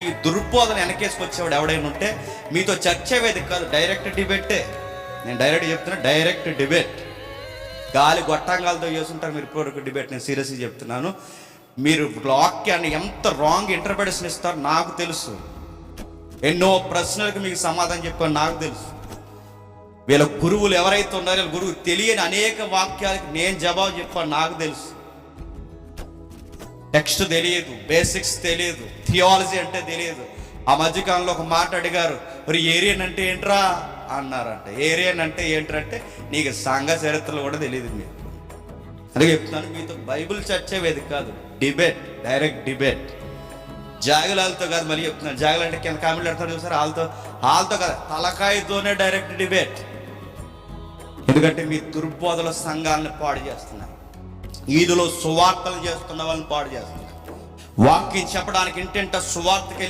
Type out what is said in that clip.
ఈ దుర్బోధన వెనకేసుకొచ్చేవాడు ఎవడైనా ఉంటే మీతో చర్చ వేదిక కాదు, డైరెక్ట్ డిబేటే. నేను డైరెక్ట్ చెప్తున్నా, డైరెక్ట్ డిబేట్. గాలి గొట్టంగాలతో చేస్తుంటారు మీరు ఇప్పటివరకు డిబేట్. నేను సీరియస్గా చెప్తున్నాను. మీరు వాక్యాన్ని ఎంత రాంగ్ ఇంటర్ప్రిటేషన్ ఇస్తారో నాకు తెలుసు. ఎన్నో ప్రశ్నలకు మీకు సమాధానం చెప్పాను నాకు తెలుసు. వీళ్ళ గురువులు ఎవరైతే ఉన్నారో వీళ్ళ గురువు తెలియని అనేక వాక్యాలకు నేను జవాబు చెప్పాను నాకు తెలుసు. టెక్స్ట్ తెలియదు, బేసిక్స్ తెలియదు, థియాలజీ అంటే తెలియదు. ఆ మధ్యకాలంలో ఒక మాట అడిగారు, మరి ఏరియన్ అంటే ఏంట్రా అన్నారంట. ఏరియన్ అంటే ఏంటంటే నీకు సంఘ చరిత్రలు కూడా తెలియదు మీకు. అందుకే చెప్తున్నాను, మీతో బైబిల్ చర్చ వేదిక కాదు, డిబేట్, డైరెక్ట్ డిబేట్. జాగులాలతో కాదు, మళ్ళీ చెప్తున్నాను. జాగులు అంటే కింద కామెంట్లు పెడతారు చూసారు, వాళ్ళతో కాదు, తలకాయతోనే డైరెక్ట్ డిబేట్. ఎందుకంటే మీ దుర్బోధల సంఘాలను పాడు చేస్తున్నారు, ఈదులో సువార్తలు చేస్తున్న వాళ్ళని పాడు చేస్తున్నారు. వాక్యం చెప్పడానికి ఇంటింట సువార్తకి